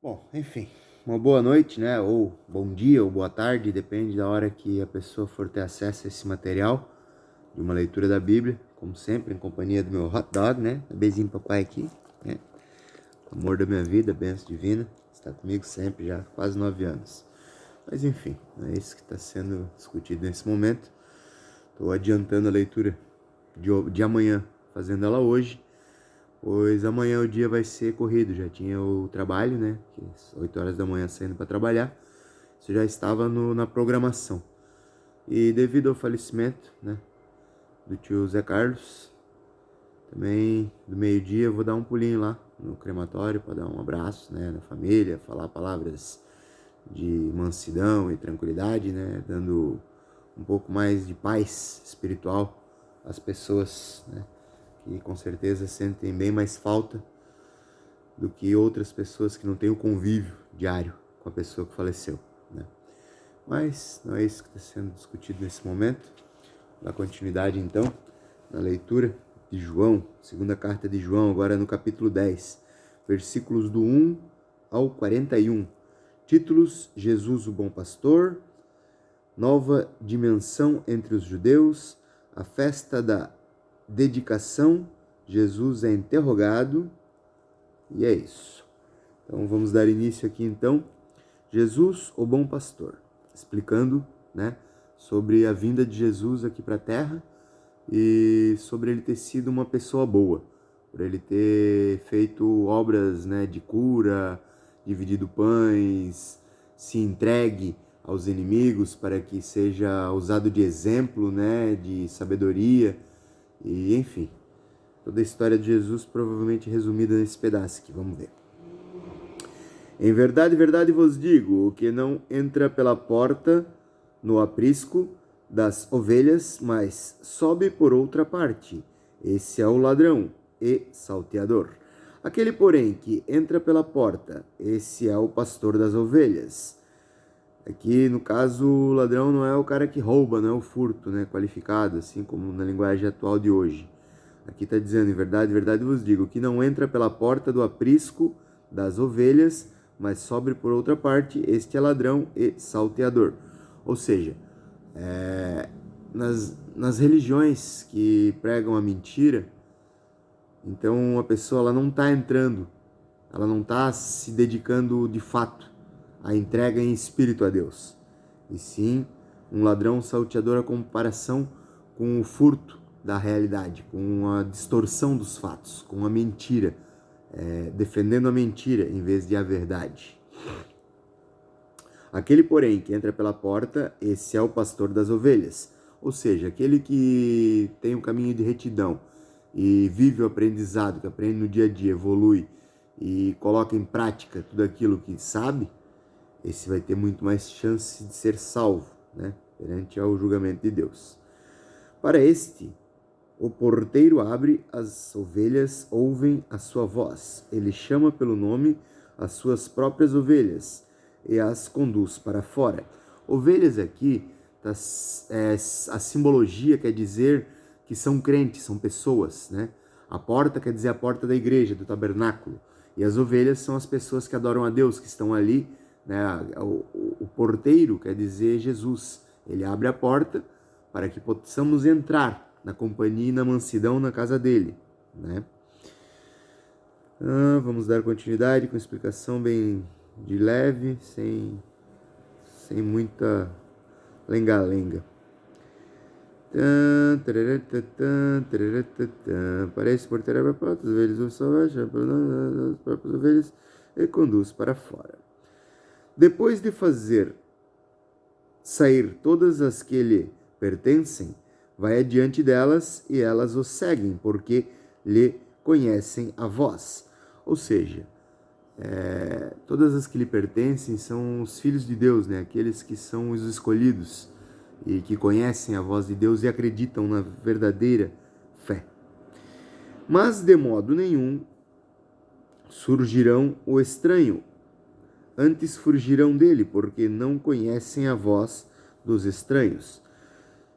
Bom, enfim, uma boa noite, né? Ou bom dia, ou boa tarde, depende da hora que a pessoa for ter acesso a esse material de uma leitura da Bíblia, como sempre, em companhia do meu hot dog, né? Beijinho papai aqui, né? Amor da minha vida, bênção divina, está comigo sempre, já há quase 9 anos. Mas enfim, não é isso que está sendo discutido nesse momento. Estou adiantando a leitura de amanhã, fazendo ela hoje, pois amanhã o dia vai ser corrido. Já tinha o trabalho, né? 8 horas da manhã saindo para trabalhar. Isso já estava na programação. E devido ao falecimento, né, do tio Zé Carlos, também do meio-dia eu vou dar um pulinho lá no crematório para dar um abraço, né, na família, falar palavras de mansidão e tranquilidade, né, dando um pouco mais de paz espiritual às pessoas, né, que com certeza sentem bem mais falta do que outras pessoas que não têm o convívio diário com a pessoa que faleceu, né. Mas não é isso que está sendo discutido nesse momento. Dá continuidade então na leitura de João, segunda carta de João, agora no capítulo 10, versículos do 1 ao 41. Títulos: Jesus o Bom Pastor, nova dimensão entre os judeus, a festa da dedicação, Jesus é interrogado, e é isso. Então vamos dar início aqui então, Jesus o Bom Pastor, explicando, né, sobre a vinda de Jesus aqui para a Terra e sobre ele ter sido uma pessoa boa, por ele ter feito obras, né, de cura, dividido pães, se entregue aos inimigos para que seja usado de exemplo, né, de sabedoria e enfim, toda a história de Jesus provavelmente resumida nesse pedaço aqui, vamos ver. Em verdade, verdade vos digo, o que não entra pela porta no aprisco das ovelhas, mas sobe por outra parte, esse é o ladrão e salteador. Aquele, porém, que entra pela porta, esse é o pastor das ovelhas. Aqui, no caso, o ladrão não é o cara que rouba, não é o furto, né, qualificado, assim como na linguagem atual de hoje. Aqui está dizendo, em verdade, verdade vos digo, que não entra pela porta do aprisco das ovelhas, mas sobe por outra parte, este é ladrão e salteador. Ou seja, nas religiões que pregam a mentira, então a pessoa ela não está entrando, ela não está se dedicando de fato à entrega em espírito a Deus. E sim, um ladrão salteador a comparação com o furto da realidade, com a distorção dos fatos, com a mentira, defendendo a mentira em vez de a verdade. Aquele, porém, que entra pela porta, esse é o pastor das ovelhas. Ou seja, aquele que tem um caminho de retidão e vive o aprendizado, que aprende no dia a dia, evolui e coloca em prática tudo aquilo que sabe, esse vai ter muito mais chance de ser salvo, né, perante ao julgamento de Deus. Para este, o porteiro abre, as ovelhas ouvem a sua voz. Ele chama pelo nome as suas próprias ovelhas e as conduz para fora. Ovelhas aqui, a simbologia quer dizer que são crentes, são pessoas, né? A porta quer dizer a porta da igreja, do tabernáculo. E as ovelhas são as pessoas que adoram a Deus, que estão ali, né? O porteiro quer dizer Jesus. Ele abre a porta para que possamos entrar na companhia e na mansidão na casa dele, né? Vamos dar continuidade com explicação bem de leve, sem muita lenga-lenga. Parece porteiro abre a porta, as ovelhas o salvagem, as próprias ovelhas e conduz para fora. Depois de fazer sair todas as que lhe pertencem, vai adiante delas e elas o seguem, porque lhe conhecem a voz. Ou seja, todas as que lhe pertencem são os filhos de Deus, né? Aqueles que são os escolhidos e que conhecem a voz de Deus e acreditam na verdadeira fé. Mas de modo nenhum surgirão o estranho, antes fugirão dele, porque não conhecem a voz dos estranhos.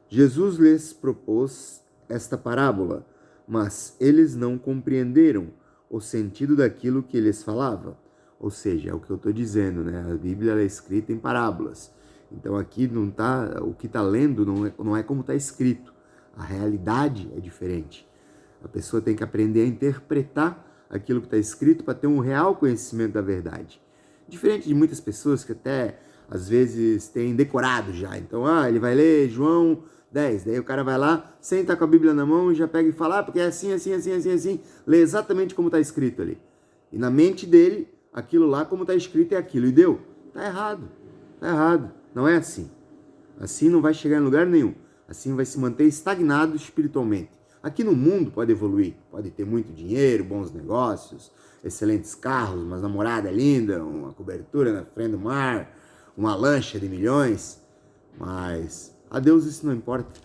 Jesus lhes propôs esta parábola, mas eles não compreenderam o sentido daquilo que lhes falava. Ou seja, é o que eu estou dizendo, né? A Bíblia ela é escrita em parábolas. Então aqui não tá, o que está lendo não é como está escrito. A realidade é diferente. A pessoa tem que aprender a interpretar aquilo que está escrito para ter um real conhecimento da verdade. Diferente de muitas pessoas que até às vezes têm decorado já. Então, ele vai ler João 10, daí o cara vai lá, senta com a Bíblia na mão e já pega e fala, porque é assim, assim, assim, assim, assim, lê exatamente como está escrito ali. E na mente dele, aquilo lá como está escrito é aquilo. E deu? Tá errado, tá errado. Não é assim. Assim não vai chegar em lugar nenhum. Assim vai se manter estagnado espiritualmente. Aqui no mundo pode evoluir, pode ter muito dinheiro, bons negócios, excelentes carros, uma namorada linda, uma cobertura na frente do mar, uma lancha de milhões, mas a Deus isso não importa.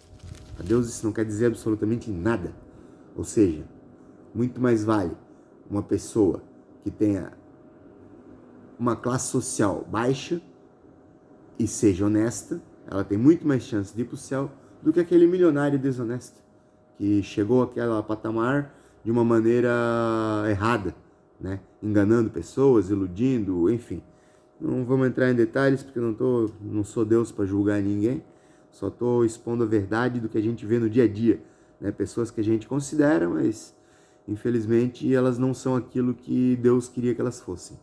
A Deus isso não quer dizer absolutamente nada. Ou seja, muito mais vale uma pessoa que tenha uma classe social baixa e seja honesta, ela tem muito mais chance de ir para o céu do que aquele milionário desonesto que chegou àquela patamar de uma maneira errada, né? Enganando pessoas, iludindo, enfim. Não vamos entrar em detalhes porque não sou Deus para julgar ninguém, só estou expondo a verdade do que a gente vê no dia a dia, né? Pessoas que a gente considera, mas infelizmente elas não são aquilo que Deus queria que elas fossem.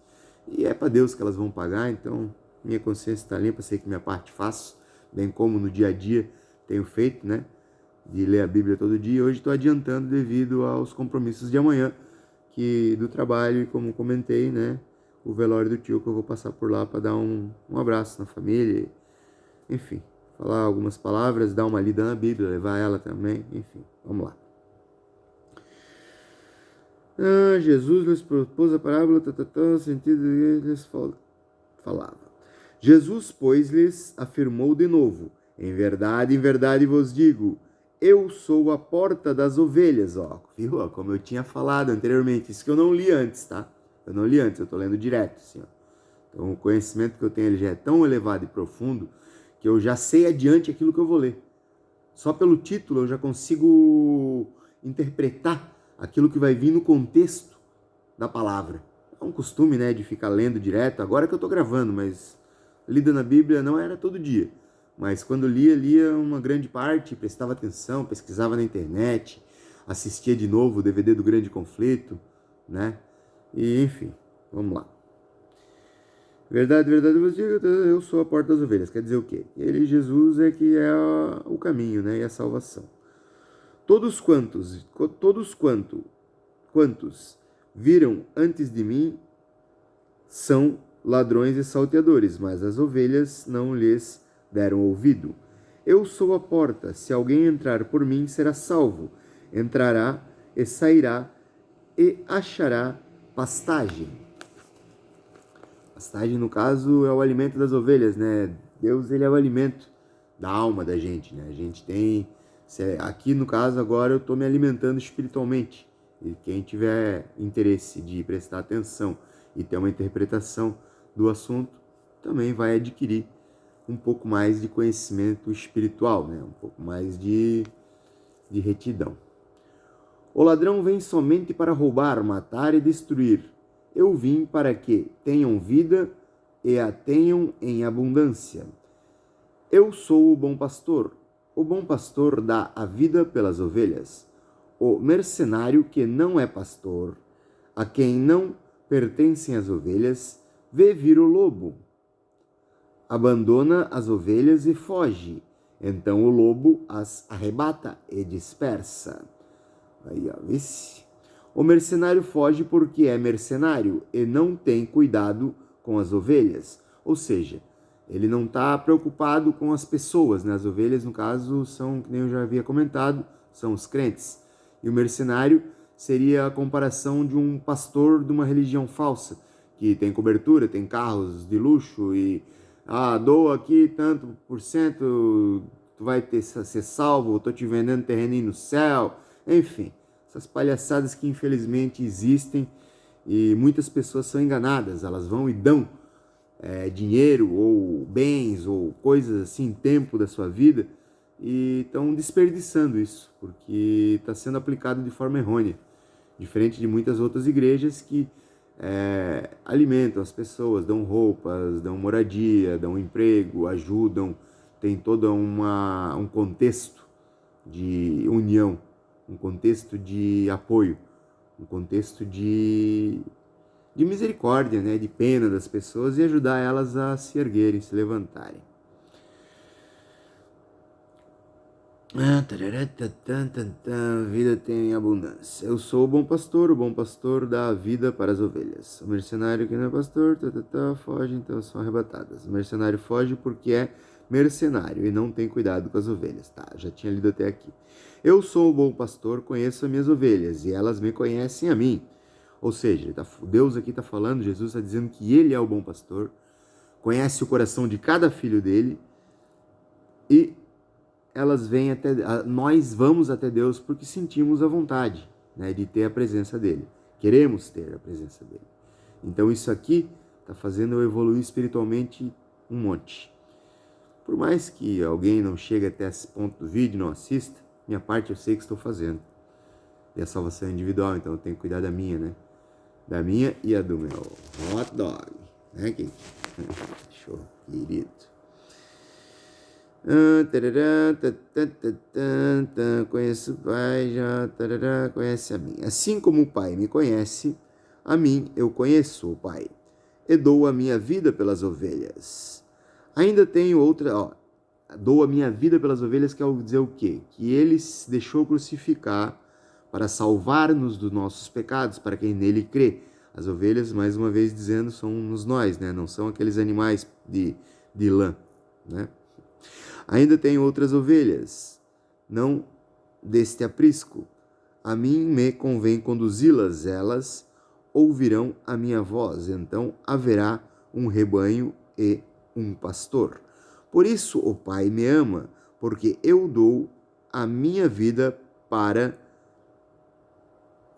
E é para Deus que elas vão pagar, então minha consciência está limpa, sei que minha parte faço, bem como no dia a dia tenho feito, né? De ler a Bíblia todo dia. Hoje estou adiantando devido aos compromissos de amanhã, do trabalho, e como comentei, né? O velório do tio, que eu vou passar por lá para dar um abraço na família, enfim, falar algumas palavras, dar uma lida na Bíblia, levar ela também, enfim, vamos lá. Jesus lhes propôs a parábola, sentido lhes falava. Jesus, pois, lhes afirmou de novo, em verdade vos digo, eu sou a porta das ovelhas, viu? Como eu tinha falado anteriormente, isso que eu não li antes, tá? Eu não li antes, eu tô lendo direto, assim, ó. Então o conhecimento que eu tenho ele já é tão elevado e profundo que eu já sei adiante aquilo que eu vou ler. Só pelo título eu já consigo interpretar aquilo que vai vir no contexto da palavra. É um costume, né, de ficar lendo direto, agora que eu tô gravando, mas lida na Bíblia não era todo dia. Mas quando lia uma grande parte, prestava atenção, pesquisava na internet, assistia de novo o DVD do Grande Conflito, né? E enfim, vamos lá. Verdade, eu vos digo, eu sou a porta das ovelhas. Quer dizer o quê? Ele, Jesus, é que é o caminho, né? E a salvação. Quantos viram antes de mim são ladrões e salteadores, mas as ovelhas não lhes deram ouvido. Eu sou a porta, se alguém entrar por mim será salvo. Entrará e sairá e achará pastagem. Pastagem, no caso, é o alimento das ovelhas, né? Deus, ele é o alimento da alma da gente, né? A gente tem... Aqui, no caso, agora eu estou me alimentando espiritualmente. E quem tiver interesse de prestar atenção e ter uma interpretação do assunto, também vai adquirir um pouco mais de conhecimento espiritual, né? Um pouco mais de retidão. O ladrão vem somente para roubar, matar e destruir. Eu vim para que tenham vida e a tenham em abundância. Eu sou o bom pastor. O bom pastor dá a vida pelas ovelhas. O mercenário que não é pastor, a quem não pertencem as ovelhas, vê vir o lobo. Abandona as ovelhas e foge. Então o lobo as arrebata e dispersa. Aí, vice. O mercenário foge porque é mercenário e não tem cuidado com as ovelhas. Ou seja, ele não está preocupado com as pessoas, né? As ovelhas, no caso, são, que nem eu já havia comentado, são os crentes. E o mercenário seria a comparação de um pastor de uma religião falsa, que tem cobertura, tem carros de luxo e doa aqui tanto por cento, tu vai ser salvo, tô te vendendo terreninho no céu, enfim, essas palhaçadas que infelizmente existem e muitas pessoas são enganadas, elas vão e dão dinheiro ou bens ou coisas assim, tempo da sua vida e estão desperdiçando isso, porque está sendo aplicado de forma errônea, diferente de muitas outras igrejas que alimentam as pessoas, dão roupas, dão moradia, dão emprego, ajudam, tem todo um contexto de união, um contexto de apoio, um contexto de misericórdia, né, de pena das pessoas e ajudar elas a se erguerem, se levantarem. Vida tem abundância. Eu sou o bom pastor dá a vida para as ovelhas. O mercenário que não é pastor, foge, então são arrebatadas. O mercenário foge porque é mercenário e não tem cuidado com as ovelhas. Tá, já tinha lido até aqui. Eu sou o bom pastor, conheço as minhas ovelhas e elas me conhecem a mim. Ou seja, Deus aqui está falando, Jesus está dizendo que ele é o bom pastor, conhece o coração de cada filho dele e nós vamos até Deus porque sentimos a vontade, né, de ter a presença dele. Queremos ter a presença dele. Então isso aqui está fazendo eu evoluir espiritualmente um monte. Por mais que alguém não chegue até esse ponto do vídeo, não assista, minha parte eu sei que estou fazendo. E a salvação é individual, então eu tenho que cuidar da minha, né? Da minha e a do meu hot dog, né, Kiki? Show, querido. Conheço o Pai, conhece a mim. Assim como o Pai me conhece, a mim eu conheço o Pai, e dou a minha vida pelas ovelhas. Ainda tenho outra, dou a minha vida pelas ovelhas, quer dizer o quê? Que ele se deixou crucificar para salvar-nos dos nossos pecados, para quem nele crê. As ovelhas, mais uma vez dizendo, somos nós, né? Não são aqueles animais de lã, né? Ainda tenho outras ovelhas, não deste aprisco. A mim me convém conduzi-las, elas ouvirão a minha voz. Então haverá um rebanho e um pastor. Por isso o Pai me ama, porque eu dou a minha vida para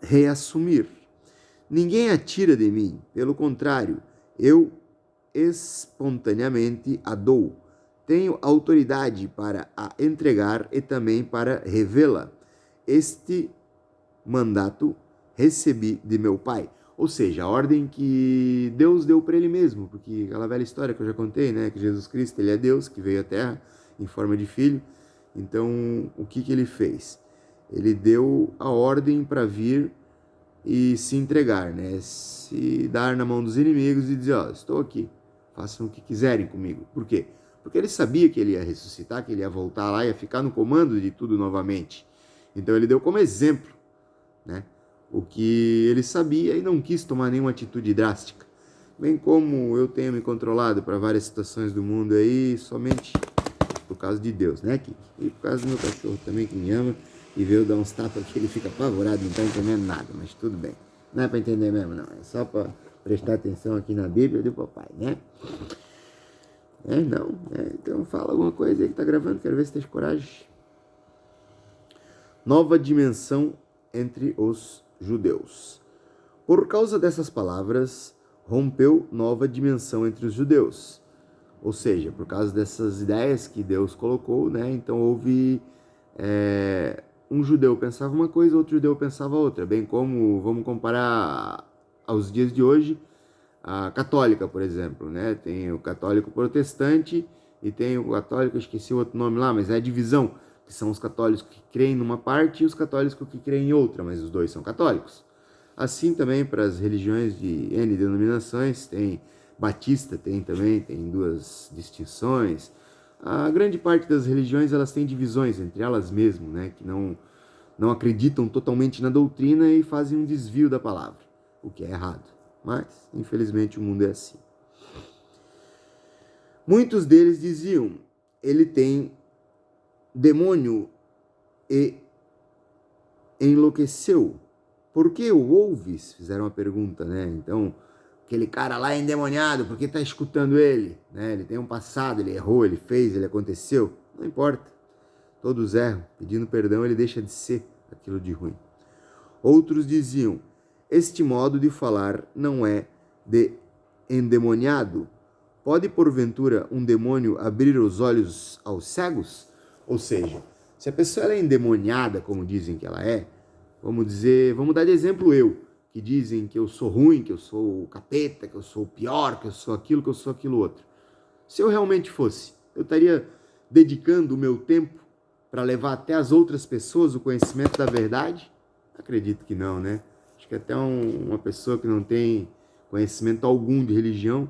reassumir. Ninguém a tira de mim, pelo contrário, eu espontaneamente a dou. Tenho autoridade para a entregar e também para revê-la. Este mandato recebi de meu Pai. Ou seja, a ordem que Deus deu para ele mesmo, porque aquela velha história que eu já contei, né, que Jesus Cristo, ele é Deus, que veio à Terra em forma de filho. Então, o que ele fez? Ele deu a ordem para vir e se entregar, né, se dar na mão dos inimigos e dizer, estou aqui, façam o que quiserem comigo. Por quê? Porque ele sabia que ele ia ressuscitar, que ele ia voltar lá, ia ficar no comando de tudo novamente. Então ele deu como exemplo, né, o que ele sabia e não quis tomar nenhuma atitude drástica. Bem como eu tenho me controlado para várias situações do mundo aí, somente por causa de Deus, né, Kiki? E por causa do meu cachorro também, que me ama e veio dar uns tapas que ele fica apavorado, não está entendendo nada, mas tudo bem. Não é para entender mesmo, não. É só para prestar atenção aqui na Bíblia do papai, né? Então fala alguma coisa aí que tá gravando, quero ver se tem coragem. Nova dimensão entre os judeus. Por causa dessas palavras, rompeu nova dimensão entre os judeus. Ou seja, por causa dessas ideias que Deus colocou, né? Então houve um judeu pensava uma coisa, outro judeu pensava outra. Bem como, vamos comparar aos dias de hoje, a católica, por exemplo, né? Tem o católico protestante e tem o católico, esqueci o outro nome lá, mas é a divisão, que são os católicos que creem numa parte e os católicos que creem em outra, mas os dois são católicos. Assim também para as religiões de N denominações, tem batista, tem duas distinções. A grande parte das religiões, elas têm divisões entre elas mesmas, né? Que não acreditam totalmente na doutrina e fazem um desvio da palavra, o que é errado. Mas, infelizmente, o mundo é assim. Muitos deles diziam, ele tem demônio e enlouqueceu. Por que o ouves? Fizeram uma pergunta, né? Então, aquele cara lá é endemoniado, por que está escutando ele? Né? Ele tem um passado, ele errou, ele fez, ele aconteceu. Não importa. Todos erram. Pedindo perdão, ele deixa de ser aquilo de ruim. Outros diziam, este modo de falar não é de endemoniado. Pode, porventura, um demônio abrir os olhos aos cegos? Ou seja, se a pessoa é endemoniada, como dizem que ela é, vamos dar de exemplo eu, que dizem que eu sou ruim, que eu sou o capeta, que eu sou o pior, que eu sou aquilo outro. Se eu realmente fosse, eu estaria dedicando o meu tempo para levar até as outras pessoas o conhecimento da verdade? Acredito que não, né? Acho que até uma pessoa que não tem conhecimento algum de religião,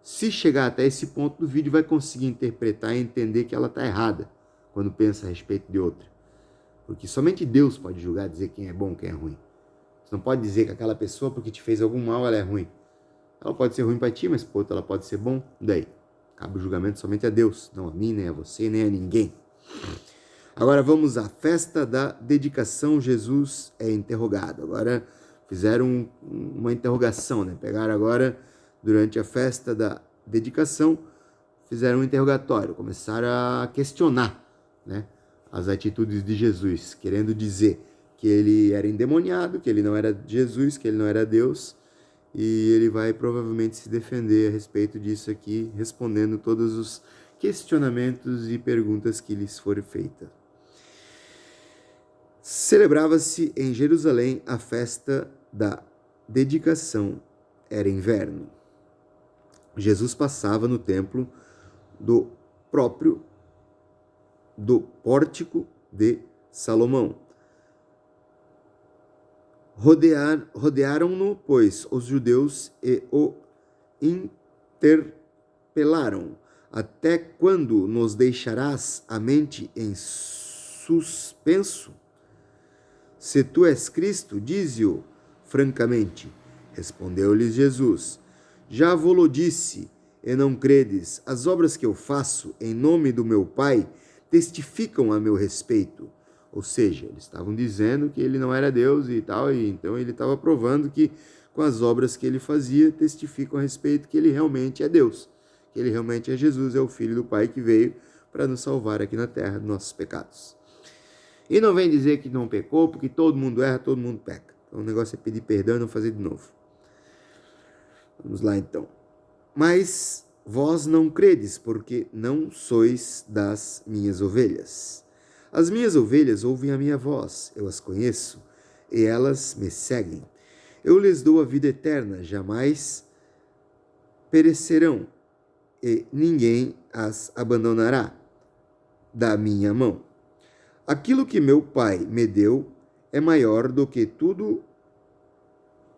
se chegar até esse ponto do vídeo, vai conseguir interpretar e entender que ela está errada quando pensa a respeito de outra. Porque somente Deus pode julgar, dizer quem é bom, quem é ruim. Você não pode dizer que aquela pessoa, porque te fez algum mal, ela é ruim. Ela pode ser ruim para ti, mas por outro, ela pode ser bom. Daí, cabe o julgamento somente a Deus, não a mim, nem a você, nem a ninguém. Agora vamos à festa da dedicação. Jesus é interrogado. Agora fizeram uma interrogação, né? Pegaram agora, durante a festa da dedicação, fizeram um interrogatório, começaram a questionar, né, as atitudes de Jesus, querendo dizer que ele era endemoniado, que ele não era Jesus, que ele não era Deus, e ele vai provavelmente se defender a respeito disso aqui, respondendo todos os questionamentos e perguntas que lhes foram feitas. Celebrava-se em Jerusalém a festa da dedicação. Era inverno. Jesus passava no templo do pórtico de Salomão. Rodearam-no, pois, os judeus e o interpelaram. Até quando nos deixarás a mente em suspenso? Se tu és Cristo, dize-o francamente. Respondeu-lhes Jesus: já vos disse, e não credes. As obras que eu faço em nome do meu Pai testificam a meu respeito. Ou seja, eles estavam dizendo que ele não era Deus e tal, e então ele estava provando que com as obras que ele fazia testificam a respeito que ele realmente é Deus, que ele realmente é Jesus, é o Filho do Pai que veio para nos salvar aqui na terra dos nossos pecados. E não vem dizer que não pecou, porque todo mundo erra, todo mundo peca. Então o negócio é pedir perdão e não fazer de novo. Vamos lá então. Mas vós não credes, porque não sois das minhas ovelhas. As minhas ovelhas ouvem a minha voz, eu as conheço, e elas me seguem. Eu lhes dou a vida eterna, jamais perecerão, e ninguém as abandonará da minha mão. Aquilo que meu Pai me deu é maior do que tudo,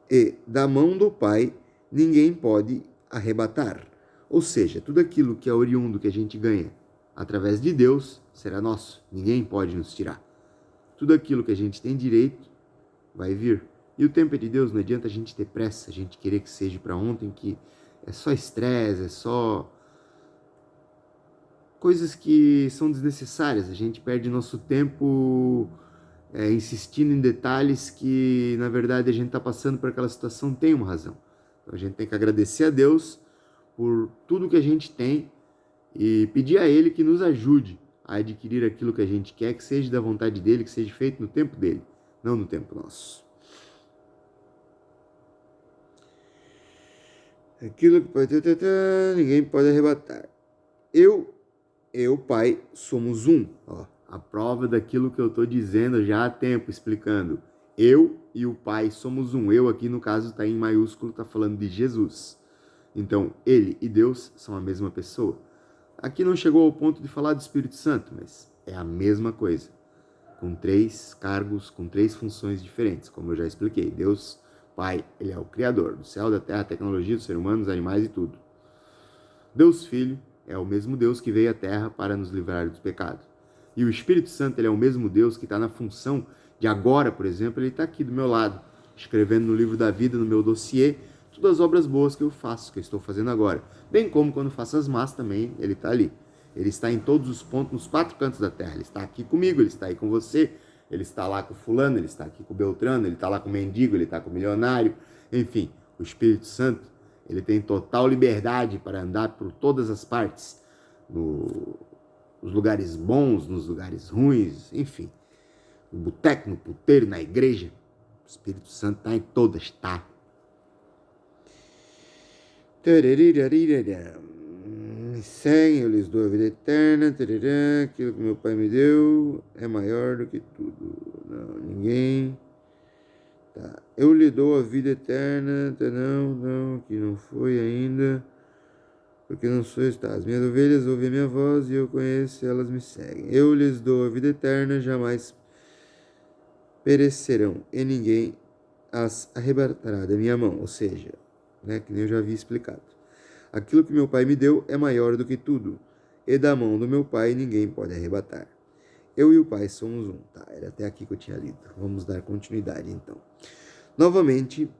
e da mão do Pai ninguém pode arrebatar. Ou seja, tudo aquilo que é oriundo, que a gente ganha através de Deus, será nosso. Ninguém pode nos tirar. Tudo aquilo que a gente tem direito vai vir. E o tempo é de Deus, não adianta a gente ter pressa, a gente querer que seja para ontem, que é só estresse, é só coisas que são desnecessárias. A gente perde nosso tempo insistindo em detalhes que, na verdade, a gente está passando por aquela situação, tem uma razão. Então a gente tem que agradecer a Deus por tudo que a gente tem e pedir a Ele que nos ajude a adquirir aquilo que a gente quer, que seja da vontade dEle, que seja feito no tempo dEle, não no tempo nosso. Aquilo que pode ninguém pode arrebatar. Eu e o Pai somos um. Ó, a prova daquilo que eu estou dizendo já há tempo, explicando. Eu e o Pai somos um. Eu aqui, no caso, está em maiúsculo, está falando de Jesus. Então, Ele e Deus são a mesma pessoa. Aqui não chegou ao ponto de falar do Espírito Santo, mas é a mesma coisa. Com 3 cargos, com 3 funções diferentes, como eu já expliquei. Deus, Pai, Ele é o Criador do céu, da terra, tecnologia, dos seres humanos, animais e tudo. Deus Filho é o mesmo Deus que veio à terra para nos livrar dos pecados. E o Espírito Santo, ele é o mesmo Deus que está na função de agora, por exemplo, ele está aqui do meu lado, escrevendo no livro da vida, no meu dossiê, todas as obras boas que eu faço, que eu estou fazendo agora. Bem como quando faço as más também, ele está ali. Ele está em todos os pontos, nos 4 cantos da terra. Ele está aqui comigo, ele está aí com você, ele está lá com o fulano, ele está aqui com o Beltrano, ele está lá com o mendigo, ele está com o milionário. Enfim, o Espírito Santo, ele tem total liberdade para andar por todas as partes, nos lugares bons, nos lugares ruins, enfim. No boteco, no puteiro, na igreja. O Espírito Santo está em todas, tá? Me seguem, eu lhes dou a vida eterna. Aquilo que meu Pai me deu é maior do que tudo. Não, ninguém. Tá. Eu lhe dou a vida eterna. Não, que não foi ainda. Porque não sou tá. As minhas ovelhas ouvem a minha voz e eu conheço e elas me seguem. Eu lhes dou a vida eterna, jamais perecerão e ninguém as arrebatará da minha mão. Ou seja, né, que nem eu já havia explicado. Aquilo que meu Pai me deu é maior do que tudo, e da mão do meu Pai ninguém pode arrebatar. Eu e o Pai somos um. Tá, era até aqui que eu tinha lido. Vamos dar continuidade então. Novamente,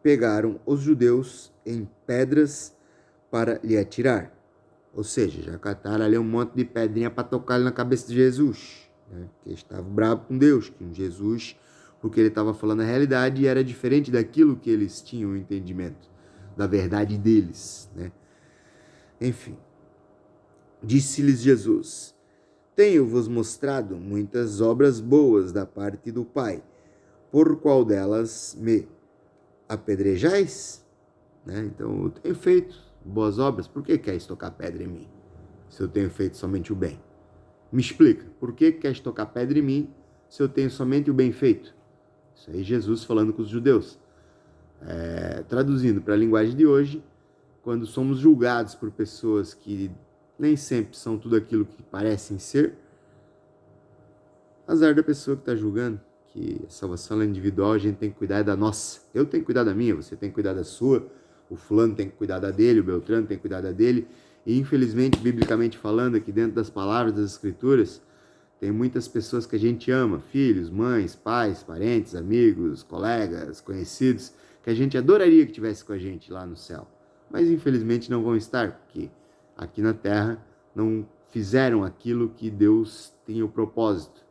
pegaram os judeus em pedras para lhe atirar. Ou seja, já cataram ali um monte de pedrinha para tocar ali na cabeça de Jesus. Né? Porque eles estavam bravos com Deus, com Jesus, porque ele estava falando a realidade e era diferente daquilo que eles tinham o entendimento, da verdade deles. Né? Enfim, disse-lhes Jesus: tenho-vos mostrado muitas obras boas da parte do Pai. Por qual delas me apedrejais? Né? Então, eu tenho feito boas obras. Por que queres tocar pedra em mim, se eu tenho feito somente o bem? Me explica, por que queres tocar pedra em mim, se eu tenho somente o bem feito? Isso aí Jesus falando com os judeus. Traduzindo para a linguagem de hoje, quando somos julgados por pessoas que nem sempre são tudo aquilo que parecem ser, azar da pessoa que está julgando, que a salvação é individual, a gente tem que cuidar da nossa. Eu tenho que cuidar da minha, você tem que cuidar da sua, o fulano tem que cuidar da dele, o Beltrano tem que cuidar da dele. E infelizmente, biblicamente falando, aqui dentro das palavras das Escrituras, tem muitas pessoas que a gente ama, filhos, mães, pais, parentes, amigos, colegas, conhecidos, que a gente adoraria que estivesse com a gente lá no céu. Mas infelizmente não vão estar, porque aqui na terra não fizeram aquilo que Deus tinha o propósito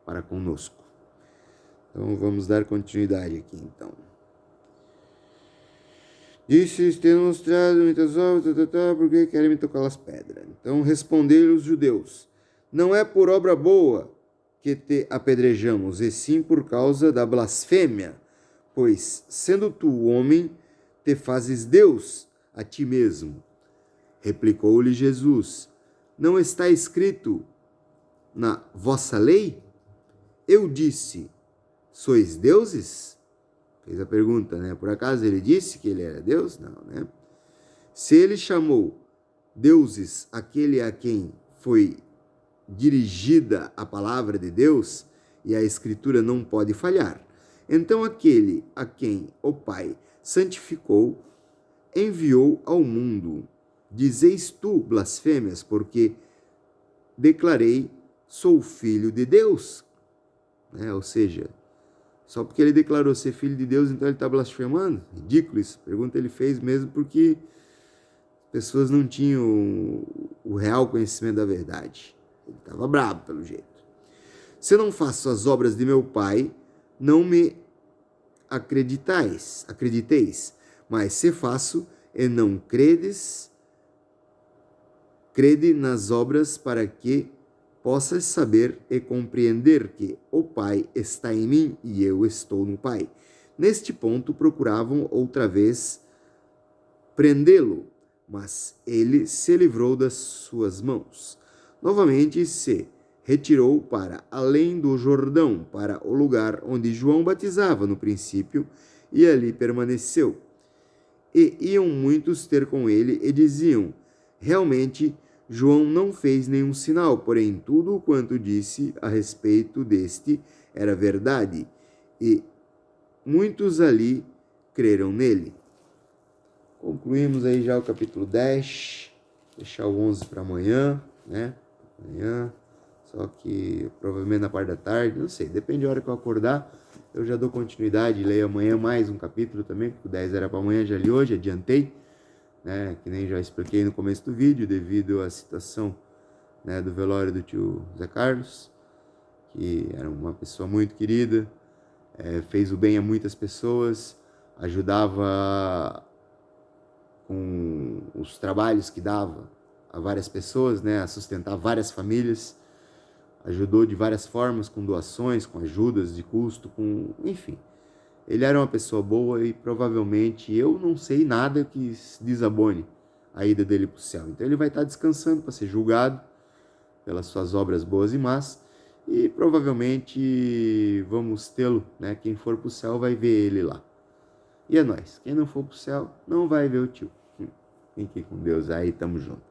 para conosco. Então vamos dar continuidade aqui então. Disse-lhes ter mostrado muitas obras, porque querem me tocar as pedras. Então responderam os judeus: não é por obra boa que te apedrejamos, e sim por causa da blasfêmia, pois, sendo tu homem, te fazes Deus a ti mesmo. Replicou-lhe Jesus: não está escrito na vossa lei? Eu disse: sois deuses? Fez a pergunta, né? Por acaso ele disse que ele era Deus? Não, né? Se ele chamou deuses aquele a quem foi dirigida a palavra de Deus, e a Escritura não pode falhar, então aquele a quem o Pai santificou, enviou ao mundo. Dizeis tu blasfêmias, porque declarei, sou filho de Deus. Né? Ou seja, só porque ele declarou ser filho de Deus, então ele está blasfemando? Ridículo isso. Pergunta ele fez mesmo porque as pessoas não tinham o real conhecimento da verdade. Ele estava bravo pelo jeito. Se eu não faço as obras de meu Pai, não me acrediteis. Mas se faço e não credes, crede nas obras para que possas saber e compreender que o Pai está em mim e eu estou no Pai. Neste ponto procuravam outra vez prendê-lo, mas ele se livrou das suas mãos. Novamente se retirou para além do Jordão, para o lugar onde João batizava no princípio, e ali permaneceu. E iam muitos ter com ele e diziam: realmente, João não fez nenhum sinal, porém tudo quanto disse a respeito deste era verdade, e muitos ali creram nele. Concluímos aí já o capítulo 10, deixar o 11 para amanhã, né? Amanhã, só que provavelmente na parte da tarde, não sei, depende da hora que eu acordar, eu já dou continuidade, leio amanhã mais um capítulo também, porque o 10 era para amanhã, já li hoje, adiantei. Né, que nem já expliquei no começo do vídeo, devido à situação, né, do velório do tio Zé Carlos, que era uma pessoa muito querida, fez o bem a muitas pessoas, ajudava com os trabalhos que dava a várias pessoas, né, a sustentar várias famílias, ajudou de várias formas, com doações, com ajudas de custo, enfim. Ele era uma pessoa boa e provavelmente eu não sei nada que desabone a ida dele para o céu. Então ele vai estar descansando para ser julgado pelas suas obras boas e más. e provavelmente vamos tê-lo, né? Quem for pro céu vai ver ele lá. E é nóis. Quem não for pro céu não vai ver o tio. Fique com Deus aí, tamo junto.